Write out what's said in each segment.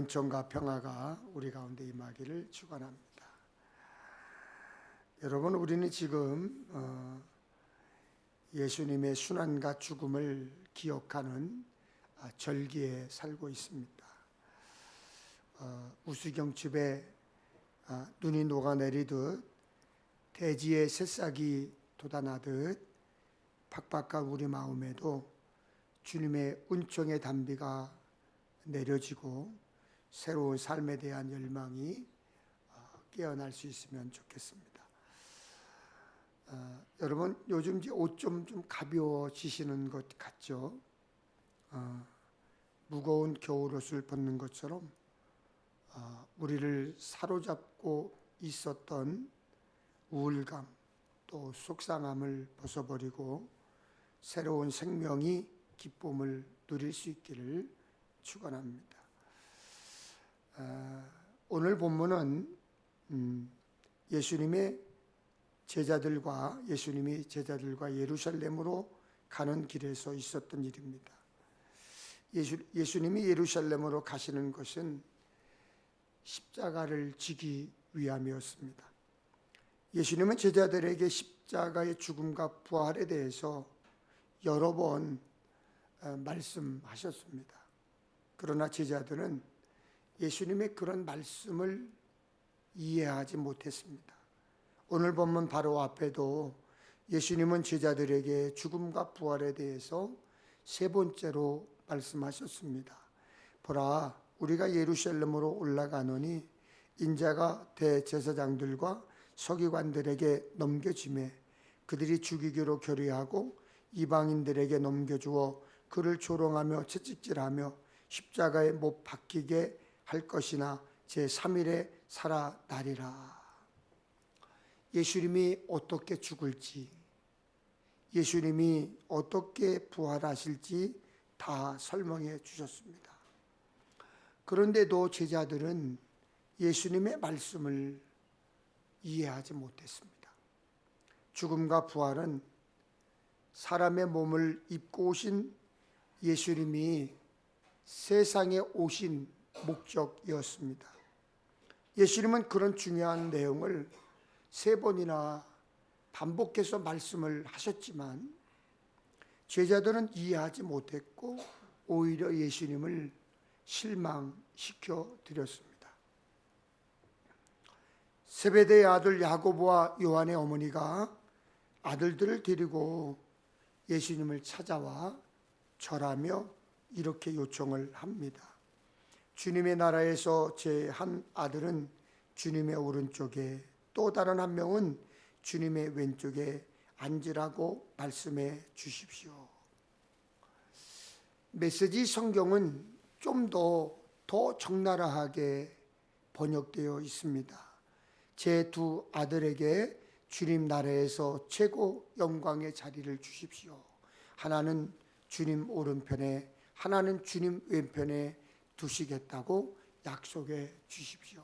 은총과 평화가 우리 가운데 임하기를 축원합니다. 여러분, 우리는 지금 예수님의 순환과 죽음을 기억하는 절기에 살고 있습니다. 우수경칩에 눈이 녹아내리듯 대지에 새싹이 돋아나듯 팍팍한 우리 마음에도 주님의 은총의 단비가 내려지고 새로운 삶에 대한 열망이 깨어날 수 있으면 좋겠습니다. 여러분, 요즘 옷 좀 가벼워지시는 것 같죠? 무거운 겨울옷을 벗는 것처럼 우리를 사로잡고 있었던 우울감 또 속상함을 벗어버리고 새로운 생명이 기쁨을 누릴 수 있기를 축원합니다. 오늘 본문은 예수님이 제자들과 예루살렘으로 가는 길에서 있었던 일입니다. 예수님이 예루살렘으로 가시는 것은 십자가를 지기 위함이었습니다. 예수님은 제자들에게 십자가의 죽음과 부활에 대해서 여러 번 말씀하셨습니다. 그러나 제자들은 예수님의 그런 말씀을 이해하지 못했습니다. 오늘 본문 바로 앞에도 예수님은 제자들에게 죽음과 부활에 대해서 세 번째로 말씀하셨습니다. 보라, 우리가 예루살렘으로 올라가노니 인자가 대제사장들과 서기관들에게 넘겨지매 그들이 죽이기로 결의하고 이방인들에게 넘겨주어 그를 조롱하며 채찍질하며 십자가에 못 박히게 할 것이나 제3일에 살아나리라. 예수님이 어떻게 죽을지, 예수님이 어떻게 부활하실지 다 설명해 주셨습니다. 그런데도 제자들은 예수님의 말씀을 이해하지 못했습니다. 죽음과 부활은 사람의 몸을 입고 오신 예수님이 세상에 오신 목적이었습니다. 예수님은 그런 중요한 내용을 세 번이나 반복해서 말씀을 하셨지만 제자들은 이해하지 못했고 오히려 예수님을 실망시켜 드렸습니다. 세베대의 아들 야고보와 요한의 어머니가 아들들을 데리고 예수님을 찾아와 절하며 이렇게 요청을 합니다. 주님의 나라에서 제 한 아들은 주님의 오른쪽에 또 다른 한 명은 주님의 왼쪽에 앉으라고 말씀해 주십시오. 메시지 성경은 좀 더 적나라하게 번역되어 있습니다. 제 두 아들에게 주님 나라에서 최고 영광의 자리를 주십시오. 하나는 주님 오른편에, 하나는 주님 왼편에 두시겠다고 약속해 주십시오.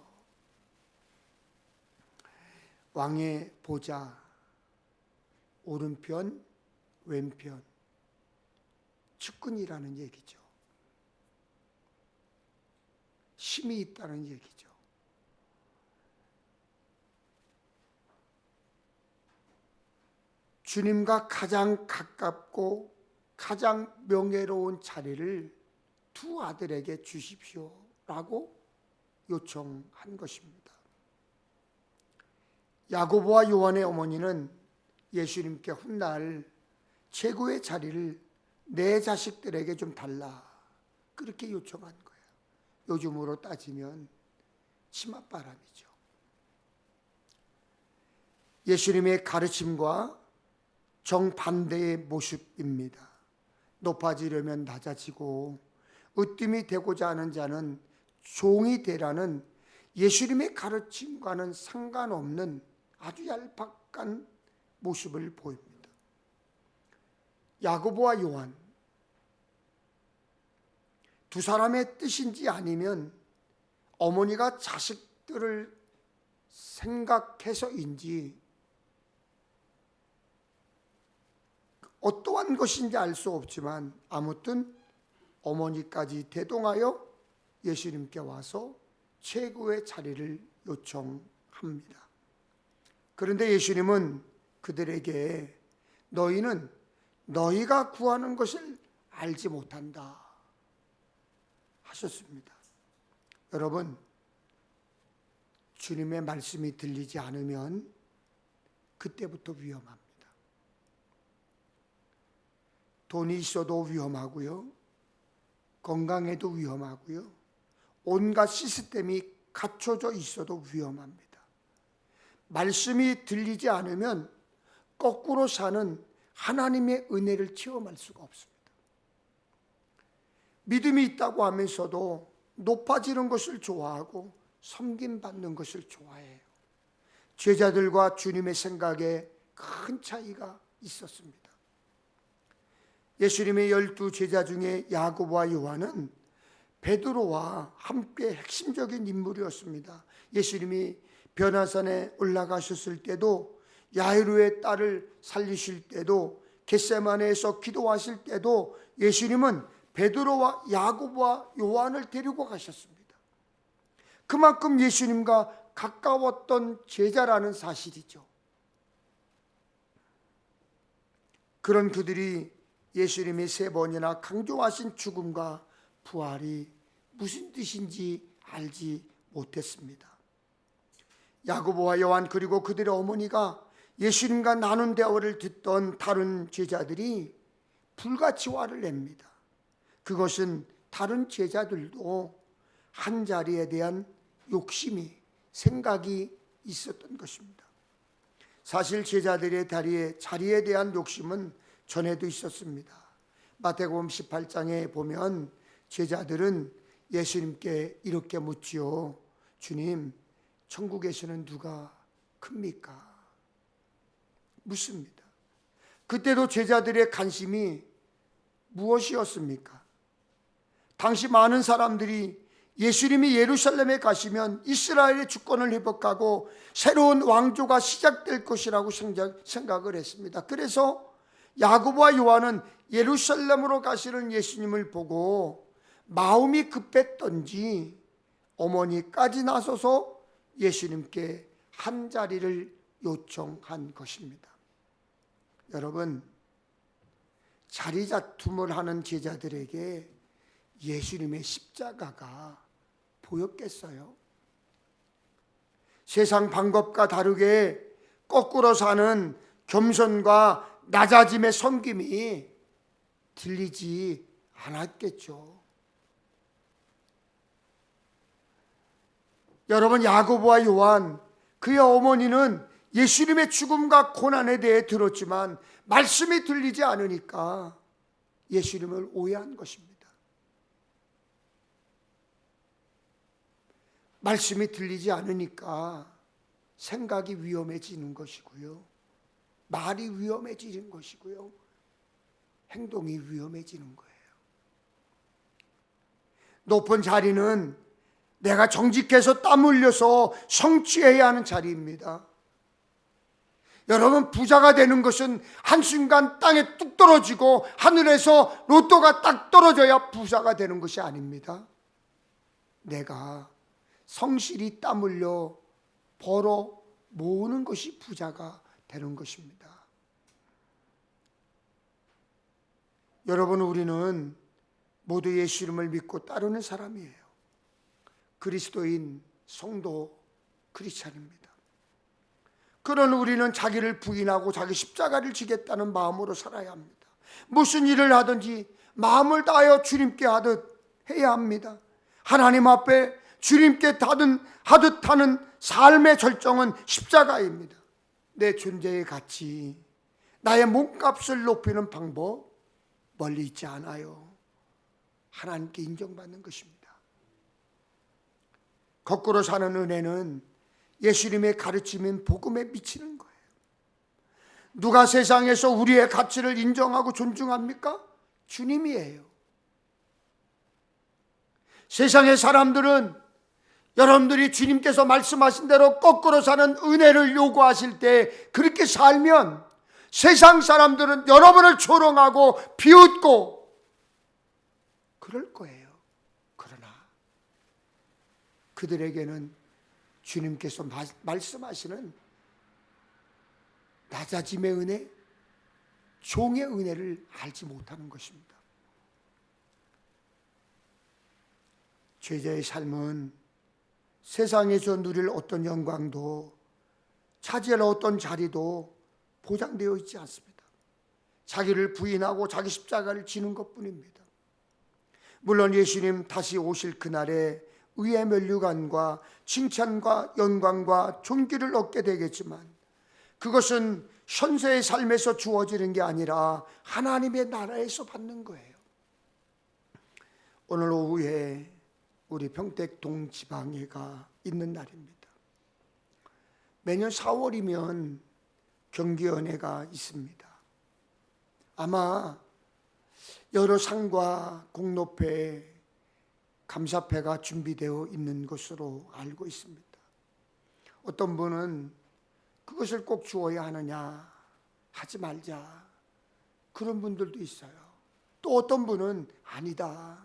왕의 보좌, 오른편, 왼편, 측근이라는 얘기죠. 힘이 있다는 얘기죠. 주님과 가장 가깝고 가장 명예로운 자리를 두 아들에게 주십시오라고 요청한 것입니다. 야고보와 요한의 어머니는 예수님께 훗날 최고의 자리를 내 자식들에게 좀 달라, 그렇게 요청한 거예요. 요즘으로 따지면 치맛바람이죠. 예수님의 가르침과 정반대의 모습입니다. 높아지려면 낮아지고 으뜸이 되고자 하는 자는 종이 되라는 예수님의 가르침과는 상관없는 아주 얄팍한 모습을 보입니다. 야고보와 요한, 두 사람의 뜻인지 아니면 어머니가 자식들을 생각해서인지 어떠한 것인지 알 수 없지만 아무튼 어머니까지 대동하여 예수님께 와서 최고의 자리를 요청합니다. 그런데 예수님은 그들에게 너희는 너희가 구하는 것을 알지 못한다 하셨습니다. 여러분, 주님의 말씀이 들리지 않으면 그때부터 위험합니다. 돈이 있어도 위험하고요. 건강에도 위험하고요. 온갖 시스템이 갖춰져 있어도 위험합니다. 말씀이 들리지 않으면 거꾸로 사는 하나님의 은혜를 체험할 수가 없습니다. 믿음이 있다고 하면서도 높아지는 것을 좋아하고 섬김받는 것을 좋아해요. 제자들과 주님의 생각에 큰 차이가 있었습니다. 예수님의 12 제자 중에 야고보와 요한은 베드로와 함께 핵심적인 인물이었습니다. 예수님이 변화산에 올라가셨을 때도, 야이로의 딸을 살리실 때도, 겟세마네에서 기도하실 때도 예수님은 베드로와 야고보와 요한을 데리고 가셨습니다. 그만큼 예수님과 가까웠던 제자라는 사실이죠. 그런 그들이 예수님이 3번이나 강조하신 죽음과 부활이 무슨 뜻인지 알지 못했습니다. 야고보와 요한 그리고 그들의 어머니가 예수님과 나눈 대화를 듣던 다른 제자들이 불같이 화를 냅니다. 그것은 다른 제자들도 한 자리에 대한 욕심이, 생각이 있었던 것입니다. 사실 제자들의 자리에 대한 욕심은 전에도 있었습니다. 마태복음 18장에 보면 제자들은 예수님께 이렇게 묻지요. 주님, 천국에서는 누가 큽니까? 묻습니다. 그때도 제자들의 관심이 무엇이었습니까? 당시 많은 사람들이 예수님이 예루살렘에 가시면 이스라엘의 주권을 회복하고 새로운 왕조가 시작될 것이라고 생각을 했습니다. 그래서 야고보와 요한은 예루살렘으로 가시는 예수님을 보고 마음이 급했던지 어머니까지 나서서 예수님께 한 자리를 요청한 것입니다. 여러분, 자리 다툼을 하는 제자들에게 예수님의 십자가가 보였겠어요? 세상 방법과 다르게 거꾸로 사는 겸손과 낮아짐의 섬김이 들리지 않았겠죠. 여러분, 야고보와 요한, 그의 어머니는 예수님의 죽음과 고난에 대해 들었지만 말씀이 들리지 않으니까 예수님을 오해한 것입니다. 말씀이 들리지 않으니까 생각이 위험해지는 것이고요. 말이 위험해지는 것이고요. 행동이 위험해지는 거예요. 높은 자리는 내가 정직해서 땀 흘려서 성취해야 하는 자리입니다. 여러분, 부자가 되는 것은 한순간 땅에 뚝 떨어지고 하늘에서 로또가 딱 떨어져야 부자가 되는 것이 아닙니다. 내가 성실히 땀 흘려 벌어 모으는 것이 부자가 되는 것입니다. 여러분, 우리는 모두 예수 이름을 믿고 따르는 사람이에요. 그리스도인, 성도, 크리스찬입니다. 그런 우리는 자기를 부인하고 자기 십자가를 지겠다는 마음으로 살아야 합니다. 무슨 일을 하든지 마음을 다하여 주님께 하듯 해야 합니다. 하나님 앞에 주님께 하듯 하는 삶의 절정은 십자가입니다. 내 존재의 가치, 나의 몸값을 높이는 방법 멀리 있지 않아요. 하나님께 인정받는 것입니다. 거꾸로 사는 은혜는 예수님의 가르침인 복음에 미치는 거예요. 누가 세상에서 우리의 가치를 인정하고 존중합니까? 주님이에요. 세상의 사람들은 여러분들이 주님께서 말씀하신 대로 거꾸로 사는 은혜를 요구하실 때 그렇게 살면 세상 사람들은 여러분을 조롱하고 비웃고 그럴 거예요. 그러나 그들에게는 주님께서 말씀하시는 낮아짐의 은혜, 종의 은혜를 알지 못하는 것입니다. 죄자의 삶은 세상에서 누릴 어떤 영광도 차지할 어떤 자리도 보장되어 있지 않습니다. 자기를 부인하고 자기 십자가를 지는 것뿐입니다. 물론 예수님 다시 오실 그날에 의의 면류관과 칭찬과 영광과 존귀를 얻게 되겠지만 그것은 현세의 삶에서 주어지는 게 아니라 하나님의 나라에서 받는 거예요. 오늘 오후에 우리 평택 동지방회가 있는 날입니다. 매년 4월이면 경기연회가 있습니다. 아마 여러 상과 공로패, 감사패가 준비되어 있는 것으로 알고 있습니다. 어떤 분은 그것을 꼭 주어야 하느냐, 하지 말자, 그런 분들도 있어요. 또 어떤 분은 아니다,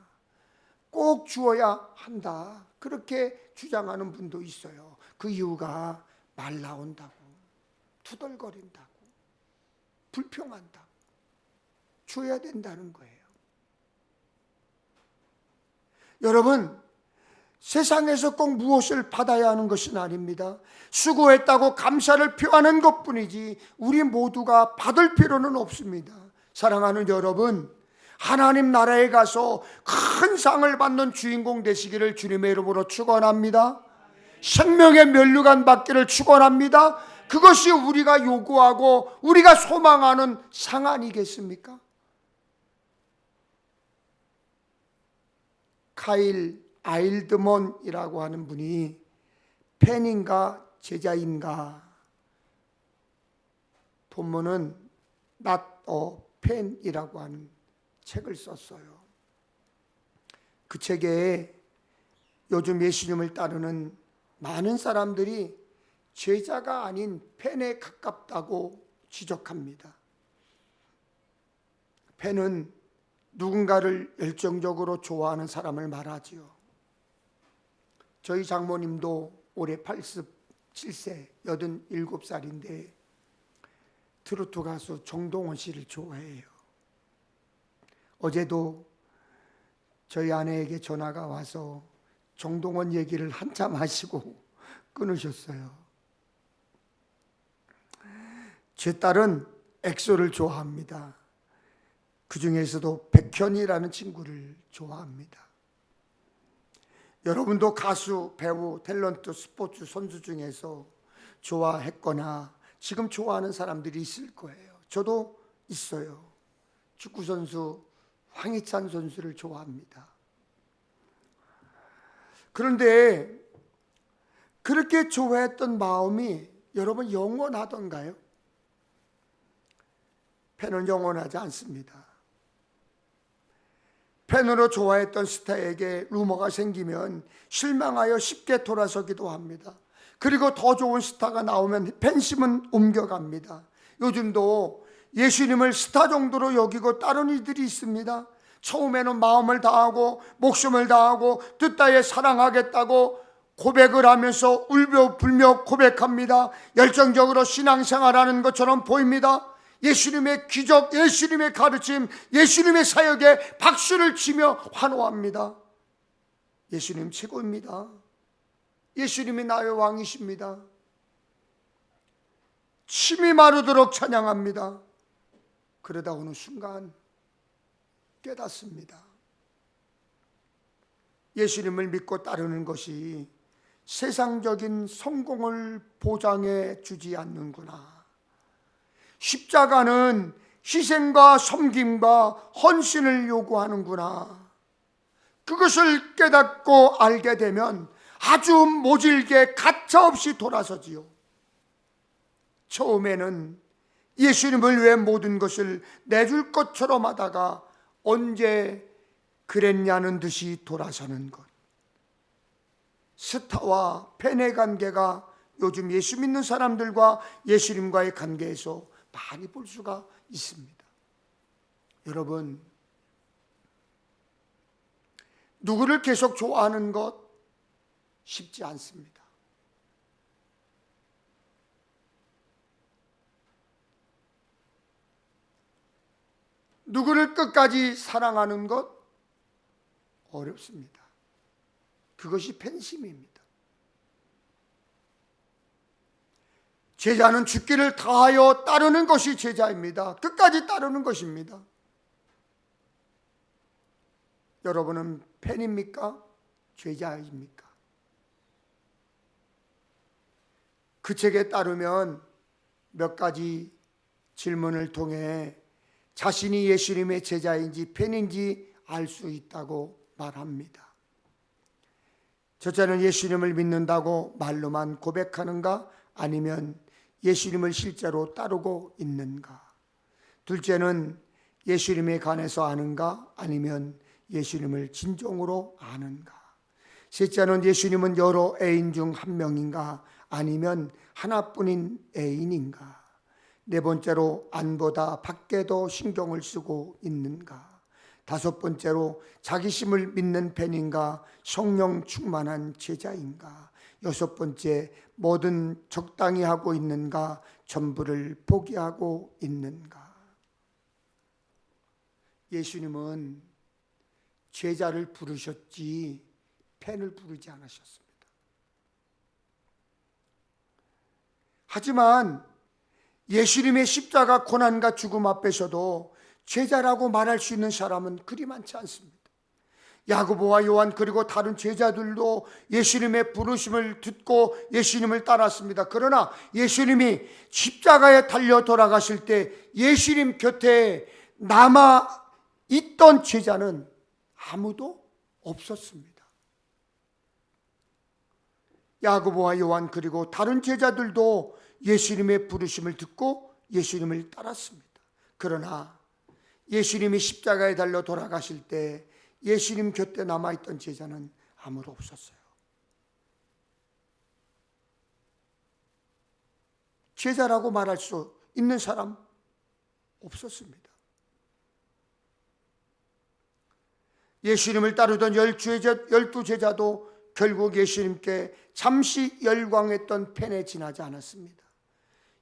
꼭 주어야 한다, 그렇게 주장하는 분도 있어요. 그 이유가 말 나온다고, 투덜거린다고, 불평한다고, 줘야 된다는 거예요. 여러분, 세상에서 꼭 무엇을 받아야 하는 것은 아닙니다. 수고했다고 감사를 표하는 것뿐이지 우리 모두가 받을 필요는 없습니다. 사랑하는 여러분, 하나님 나라에 가서 큰 상을 받는 주인공 되시기를 주님의 이름으로 축원합니다. 생명의 면류관 받기를 축원합니다. 그것이 우리가 요구하고 우리가 소망하는 상 아니겠습니까? 카일 아일드먼이라고 하는 분이 팬인가 제자인가, 본문은 Not a Fan이라고 하는 책을 썼어요. 그 책에 요즘 예수님을 따르는 많은 사람들이 제자가 아닌 팬에 가깝다고 지적합니다. 팬은 누군가를 열정적으로 좋아하는 사람을 말하지요. 저희 장모님도 올해 87세, 87살인데 트로트 가수 정동원 씨를 좋아해요. 어제도 저희 아내에게 전화가 와서 정동원 얘기를 한참 하시고 끊으셨어요. 제 딸은 엑소를 좋아합니다. 그 중에서도 백현이라는 친구를 좋아합니다. 여러분도 가수, 배우, 탤런트, 스포츠 선수 중에서 좋아했거나 지금 좋아하는 사람들이 있을 거예요. 저도 있어요. 축구선수 황희찬 선수를 좋아합니다. 그런데 그렇게 좋아했던 마음이 여러분 영원하던가요? 팬은 영원하지 않습니다. 팬으로 좋아했던 스타에게 루머가 생기면 실망하여 쉽게 돌아서기도 합니다. 그리고 더 좋은 스타가 나오면 팬심은 옮겨갑니다. 요즘도 예수님을 스타 정도로 여기고 따르는 이들이 있습니다. 처음에는 마음을 다하고 목숨을 다하고 뜻다에 사랑하겠다고 고백을 하면서 울며 불며 고백합니다. 열정적으로 신앙생활하는 것처럼 보입니다. 예수님의 기적, 예수님의 가르침, 예수님의 사역에 박수를 치며 환호합니다. 예수님 최고입니다. 예수님이 나의 왕이십니다. 침이 마르도록 찬양합니다. 그러다 어느 순간 깨닫습니다. 예수님을 믿고 따르는 것이 세상적인 성공을 보장해 주지 않는구나. 십자가는 희생과 섬김과 헌신을 요구하는구나. 그것을 깨닫고 알게 되면 아주 모질게 가차없이 돌아서지요. 처음에는 예수님을 위해 모든 것을 내줄 것처럼 하다가 언제 그랬냐는 듯이 돌아서는 것. 스타와 팬의 관계가 요즘 예수 믿는 사람들과 예수님과의 관계에서 많이 볼 수가 있습니다. 여러분, 누구를 계속 좋아하는 것, 쉽지 않습니다. 누구를 끝까지 사랑하는 것 어렵습니다. 그것이 팬심입니다. 제자는 죽기를 다하여 따르는 것이 제자입니다. 끝까지 따르는 것입니다. 여러분은 팬입니까? 제자입니까? 그 책에 따르면 몇 가지 질문을 통해 자신이 예수님의 제자인지 팬인지 알 수 있다고 말합니다. 첫째는 예수님을 믿는다고 말로만 고백하는가? 아니면 예수님을 실제로 따르고 있는가? 둘째는 예수님에 관해서 아는가? 아니면 예수님을 진정으로 아는가? 셋째는 예수님은 여러 애인 중 한 명인가? 아니면 하나뿐인 애인인가? 네 번째로 안보다 밖에도 신경을 쓰고 있는가? 다섯 번째로 자기심을 믿는 팬인가? 성령 충만한 제자인가? 여섯 번째, 뭐든 적당히 하고 있는가? 전부를 포기하고 있는가? 예수님은 제자를 부르셨지 팬을 부르지 않으셨습니다. 하지만 예수님의 십자가 고난과 죽음 앞에서도 제자라고 말할 수 있는 사람은 그리 많지 않습니다. 야고보와 요한 그리고 다른 제자들도 예수님의 부르심을 듣고 예수님을 따랐습니다. 그러나 예수님이 십자가에 달려 돌아가실 때 예수님 곁에 남아 있던 제자는 아무도 없었습니다. 야고보와 요한 그리고 다른 제자들도 예수님의 부르심을 듣고 예수님을 따랐습니다. 그러나 예수님이 십자가에 달려 돌아가실 때 예수님 곁에 남아있던 제자는 아무도 없었어요. 제자라고 말할 수 있는 사람 없었습니다. 예수님을 따르던 12 제자도 결국 예수님께 잠시 열광했던 팬에 지나지 않았습니다.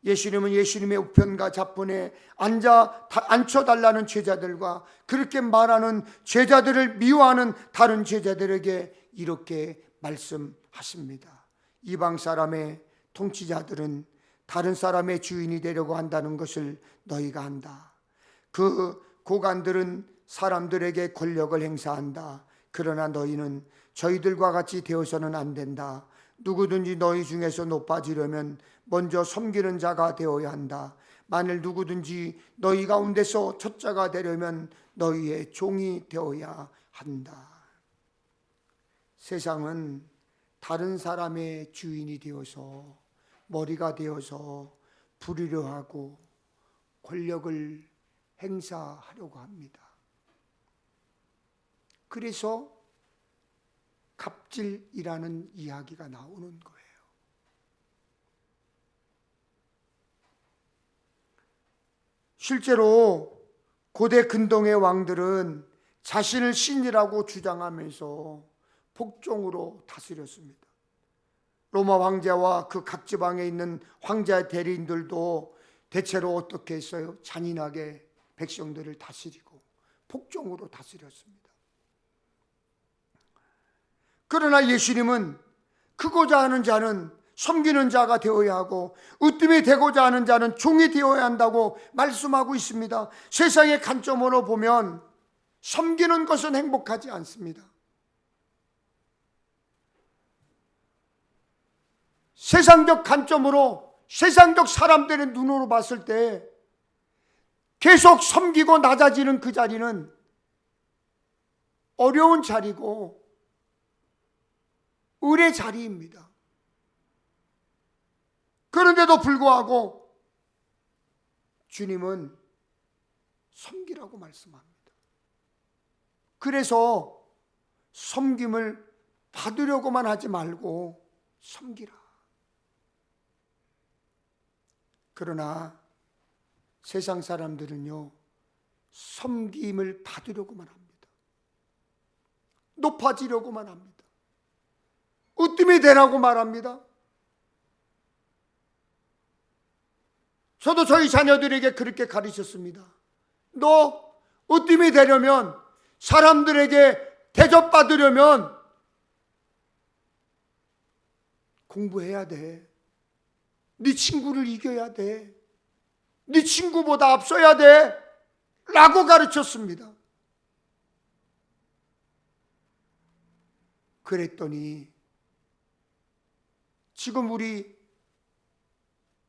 예수님은 예수님의 우편과 좌편에 앉혀달라는 제자들과 그렇게 말하는 제자들을 미워하는 다른 제자들에게 이렇게 말씀하십니다. 이방 사람의 통치자들은 다른 사람의 주인이 되려고 한다는 것을 너희가 안다. 그 고관들은 사람들에게 권력을 행사한다. 그러나 너희는 저희들과 같이 되어서는 안 된다. 누구든지 너희 중에서 높아지려면 먼저 섬기는 자가 되어야 한다. 만일 누구든지 너희 가운데서 첫자가 되려면 너희의 종이 되어야 한다. 세상은 다른 사람의 주인이 되어서 머리가 되어서 부리려 하고 권력을 행사하려고 합니다. 그래서 갑질이라는 이야기가 나오는 거예요. 실제로 고대 근동의 왕들은 자신을 신이라고 주장하면서 복종으로 다스렸습니다. 로마 황제와 그 각 지방에 있는 황제 대리인들도 대체로 어떻게 했어요? 잔인하게 백성들을 다스리고 복종으로 다스렸습니다. 그러나 예수님은 크고자 하는 자는 섬기는 자가 되어야 하고 으뜸이 되고자 하는 자는 종이 되어야 한다고 말씀하고 있습니다. 세상의 관점으로 보면 섬기는 것은 행복하지 않습니다. 세상적 관점으로 세상적 사람들의 눈으로 봤을 때 계속 섬기고 낮아지는 그 자리는 어려운 자리고 을의 자리입니다. 그런데도 불구하고 주님은 섬기라고 말씀합니다. 그래서 섬김을 받으려고만 하지 말고 섬기라. 그러나 세상 사람들은요, 섬김을 받으려고만 합니다. 높아지려고만 합니다. 으뜸이 되라고 말합니다. 저도 저희 자녀들에게 그렇게 가르쳤습니다. 너 으뜸이 되려면, 사람들에게 대접받으려면 공부해야 돼. 네 친구를 이겨야 돼. 네 친구보다 앞서야 돼. 라고 가르쳤습니다. 그랬더니 지금 우리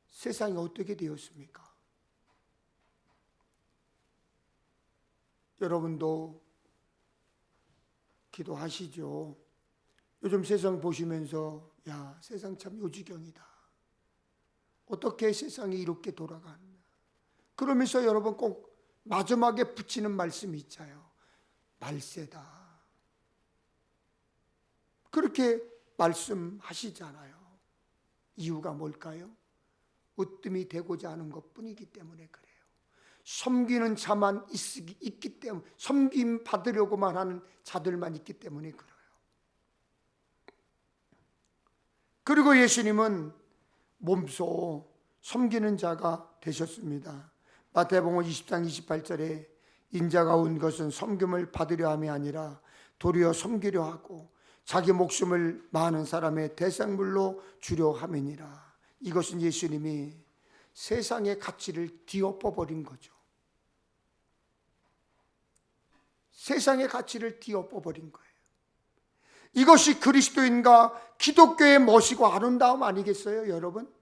세상이 어떻게 되었습니까? 여러분도 기도하시죠. 요즘 세상 보시면서 야, 세상 참 요지경이다. 어떻게 세상이 이렇게 돌아가나. 그러면서 여러분 꼭 마지막에 붙이는 말씀이 있잖아요. 말세다. 그렇게 말씀하시잖아요. 이유가 뭘까요? 으뜸이 되고자 하는 것뿐이기 때문에 그래요. 섬기는 자만 있기 때문에, 섬김 받으려고만 하는 자들만 있기 때문에 그래요. 그리고 예수님은 몸소 섬기는 자가 되셨습니다. 마태복음 20장 28절에 인자가 온 것은 섬김을 받으려 함이 아니라 도리어 섬기려 하고 자기 목숨을 많은 사람의 대생물로 주려 함이니라. 이것은 예수님이 세상의 가치를 뒤엎어버린 거죠. 세상의 가치를 뒤엎어버린 거예요. 이것이 그리스도인과 기독교의 멋이고 아름다움 아니겠어요, 여러분?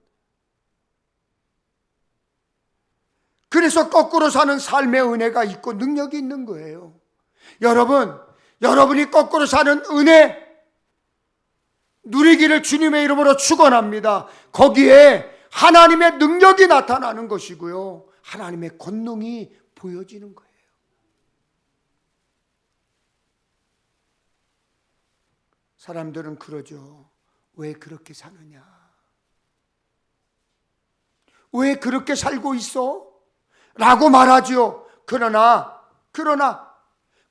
그래서 거꾸로 사는 삶의 은혜가 있고 능력이 있는 거예요. 여러분이 거꾸로 사는 은혜 누리기를 주님의 이름으로 축원합니다. 거기에 하나님의 능력이 나타나는 것이고요, 하나님의 권능이 보여지는 거예요. 사람들은 그러죠. 왜 그렇게 사느냐? 왜 그렇게 살고 있어? 라고 말하죠. 그러나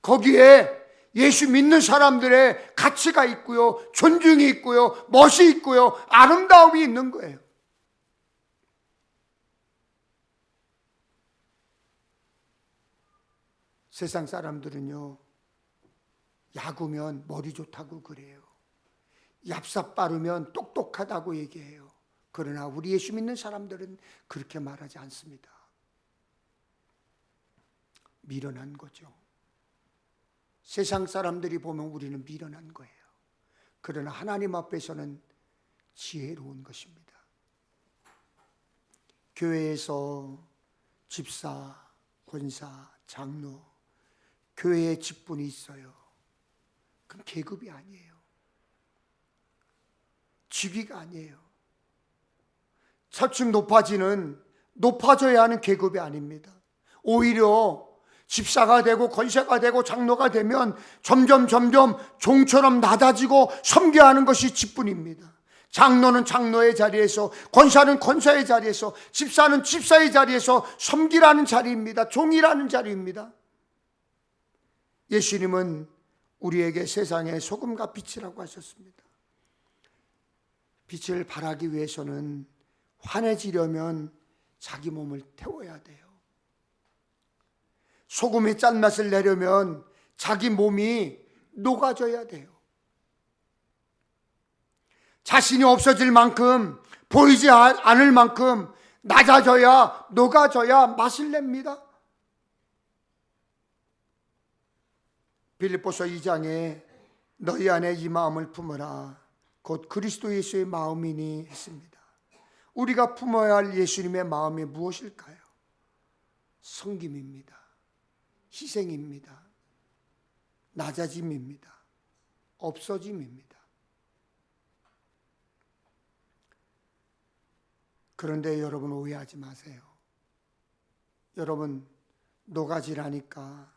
거기에 예수 믿는 사람들의 가치가 있고요, 존중이 있고요, 멋이 있고요, 아름다움이 있는 거예요. 세상 사람들은요, 야구면 머리 좋다고 그래요. 얍삽 빠르면 똑똑하다고 얘기해요. 그러나 우리 예수 믿는 사람들은 그렇게 말하지 않습니다. 미련한 거죠. 세상 사람들이 보면 우리는 미련한 거예요. 그러나 하나님 앞에서는 지혜로운 것입니다. 교회에서 집사, 권사, 장로, 교회에 직분이 있어요. 그럼 계급이 아니에요. 직위가 아니에요. 차츰 높아져야 하는 계급이 아닙니다. 오히려 집사가 되고 권사가 되고 장로가 되면 점점 종처럼 낮아지고 섬겨야 하는 것이 직분입니다. 장로는 장로의 자리에서, 권사는 권사의 자리에서, 집사는 집사의 자리에서 섬기라는 자리입니다. 종이라는 자리입니다. 예수님은 우리에게 세상의 소금과 빛이라고 하셨습니다. 빛을 발하기 위해서는 환해지려면 자기 몸을 태워야 돼요. 소금의 짠맛을 내려면 자기 몸이 녹아져야 돼요. 자신이 없어질 만큼, 보이지 않을 만큼 낮아져야, 녹아져야 맛을 냅니다. 빌립보서 2장에 너희 안에 이 마음을 품어라. 곧 그리스도 예수의 마음이니 했습니다. 우리가 품어야 할 예수님의 마음이 무엇일까요? 섬김입니다. 희생입니다. 낮아짐입니다. 없어짐입니다. 그런데 여러분 오해하지 마세요. 여러분 녹아지라니까,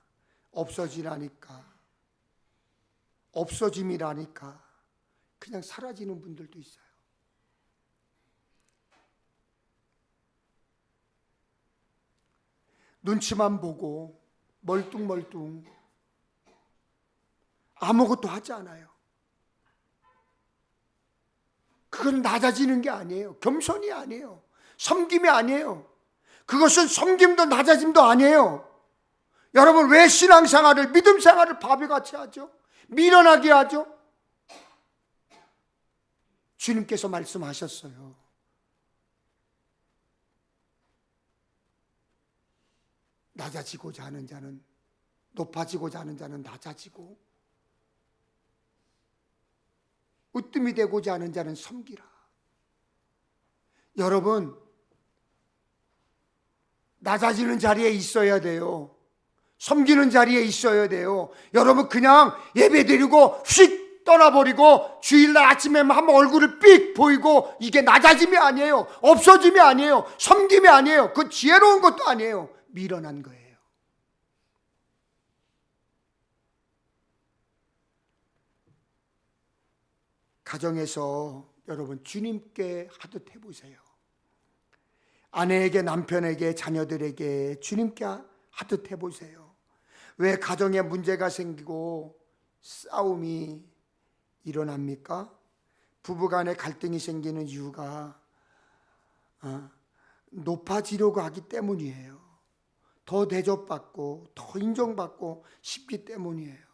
없어짐이라니까 그냥 사라지는 분들도 있어요. 눈치만 보고 멀뚱멀뚱 아무것도 하지 않아요. 그건 낮아지는 게 아니에요. 겸손이 아니에요. 섬김이 아니에요. 그것은 섬김도 낮아짐도 아니에요. 여러분, 왜 신앙생활을, 믿음생활을 바보같이 하죠? 미련하게 하죠? 주님께서 말씀하셨어요. 낮아지고자 하는 자는, 높아지고자 하는 자는 낮아지고, 으뜸이 되고자 하는 자는 섬기라. 여러분, 낮아지는 자리에 있어야 돼요. 섬기는 자리에 있어야 돼요. 여러분, 그냥 예배 드리고 휙 떠나버리고 주일날 아침에 한번 얼굴을 삑 보이고, 이게 낮아짐이 아니에요. 없어짐이 아니에요. 섬김이 아니에요. 그 지혜로운 것도 아니에요. 미련한 거예요. 가정에서 여러분, 주님께 하듯 해보세요. 아내에게, 남편에게, 자녀들에게 주님께 하듯 해보세요. 왜 가정에 문제가 생기고 싸움이 일어납니까? 부부간에 갈등이 생기는 이유가 높아지려고 하기 때문이에요. 더 대접받고 더 인정받고 싶기 때문이에요.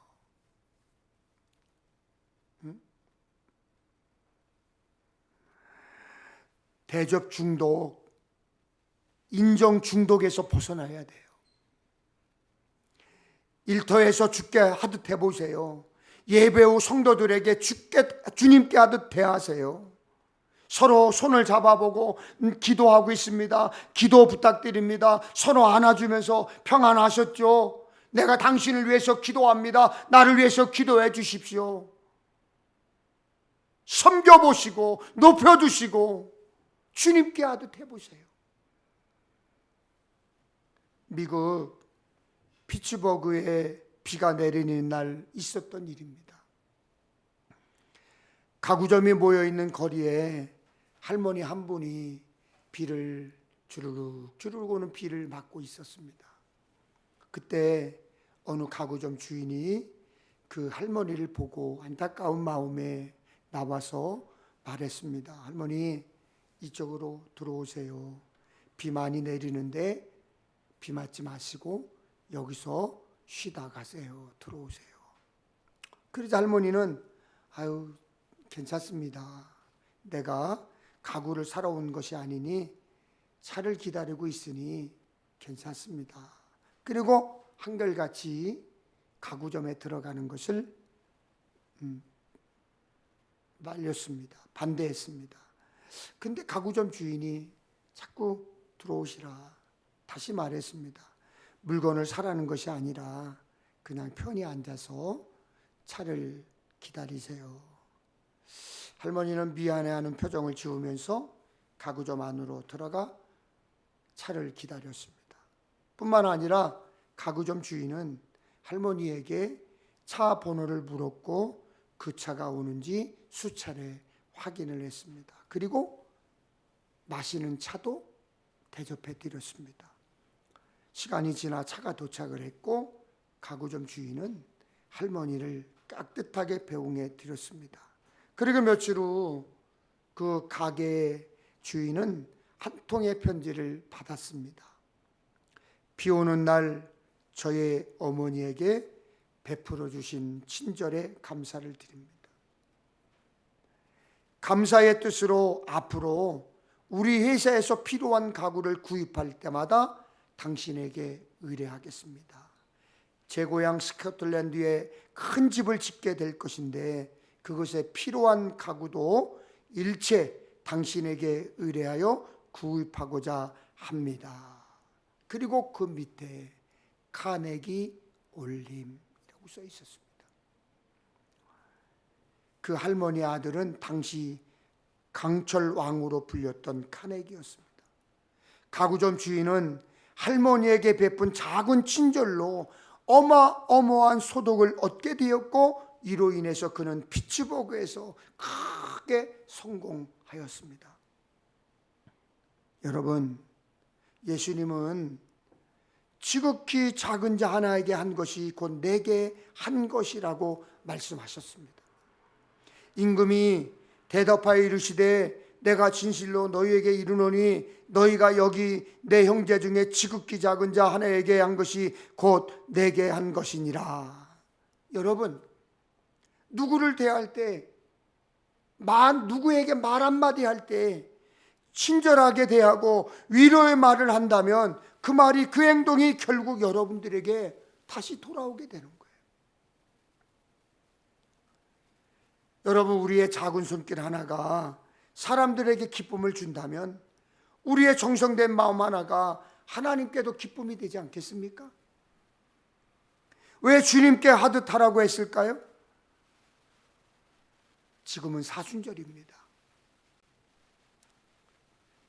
대접 중독, 인정 중독에서 벗어나야 돼요. 일터에서 주께 하듯 해보세요. 예배 후 성도들에게 주님께 하듯 대하세요. 서로 손을 잡아보고 기도하고 있습니다. 기도 부탁드립니다. 서로 안아주면서 평안하셨죠? 내가 당신을 위해서 기도합니다. 나를 위해서 기도해 주십시오. 섬겨보시고 높여주시고 주님께 하듯 해보세요. 미국 피츠버그에 비가 내리는 날 있었던 일입니다. 가구점이 모여있는 거리에 할머니 한 분이 비를 주르륵 오는 비를 맞고 있었습니다. 그때 어느 가구점 주인이 그 할머니를 보고 안타까운 마음에 나와서 말했습니다. 할머니, 이쪽으로 들어오세요. 비 많이 내리는데 비 맞지 마시고 여기서 쉬다 가세요. 들어오세요. 그러자 할머니는 아유, 괜찮습니다. 내가 가구를 사러 온 것이 아니니 차를 기다리고 있으니 괜찮습니다. 그리고 한결같이 가구점에 들어가는 것을 말렸습니다. 반대했습니다. 근데 가구점 주인이 자꾸 들어오시라 다시 말했습니다. 물건을 사라는 것이 아니라 그냥 편히 앉아서 차를 기다리세요. 할머니는 미안해하는 표정을 지으면서 가구점 안으로 들어가 차를 기다렸습니다. 뿐만 아니라 가구점 주인은 할머니에게 차 번호를 물었고 그 차가 오는지 수차례 확인을 했습니다. 그리고 마시는 차도 대접해 드렸습니다. 시간이 지나 차가 도착을 했고 가구점 주인은 할머니를 깍듯하게 배웅해 드렸습니다. 그리고 며칠 후 그 가게 주인은 한 통의 편지를 받았습니다. 비 오는 날 저의 어머니에게 베풀어 주신 친절에 감사를 드립니다. 감사의 뜻으로 앞으로 우리 회사에서 필요한 가구를 구입할 때마다 당신에게 의뢰하겠습니다. 제 고향 스코틀랜드에 큰 집을 짓게 될 것인데 그것에 필요한 가구도 일체 당신에게 의뢰하여 구입하고자 합니다. 그리고 그 밑에 카네기 올림이라고 써 있었습니다. 그 할머니 아들은 당시 강철 왕으로 불렸던 카네기였습니다. 가구점 주인은 할머니에게 베푼 작은 친절로 어마어마한 소득을 얻게 되었고 이로 인해서 그는 피츠버그에서 크게 성공하였습니다. 여러분, 예수님은 지극히 작은 자 하나에게 한 것이 곧 내게 한 것이라고 말씀하셨습니다. 임금이 대답하여 이르시되 내가 진실로 너희에게 이르노니 너희가 여기 내 형제 중에 지극히 작은 자 하나에게 한 것이 곧 내게 한 것이니라. 여러분, 누구를 대할 때, 누구에게 말 한마디 할 때 친절하게 대하고 위로의 말을 한다면 그 말이, 그 행동이 결국 여러분들에게 다시 돌아오게 되는 거예요. 여러분, 우리의 작은 손길 하나가 사람들에게 기쁨을 준다면 우리의 정성된 마음 하나가 하나님께도 기쁨이 되지 않겠습니까? 왜 주님께 하듯 하라고 했을까요? 지금은 사순절입니다.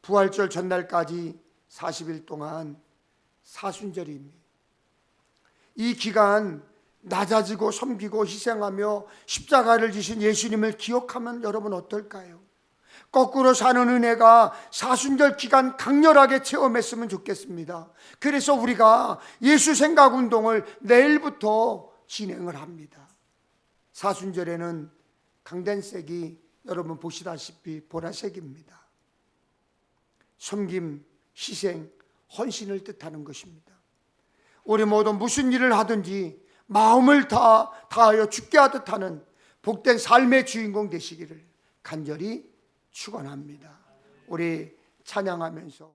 부활절 전날까지 40일 동안 사순절입니다. 이 기간 낮아지고 섬기고 희생하며 십자가를 지신 예수님을 기억하면 여러분 어떨까요? 거꾸로 사는 은혜가 사순절 기간 강렬하게 체험했으면 좋겠습니다. 그래서 우리가 예수 생각 운동을 내일부터 진행을 합니다. 사순절에는 강된색이 여러분 보시다시피 보라색입니다. 섬김, 희생, 헌신을 뜻하는 것입니다. 우리 모두 무슨 일을 하든지 마음을 다하여 죽게 하듯 하는 복된 삶의 주인공 되시기를 간절히 축원합니다. 우리 찬양하면서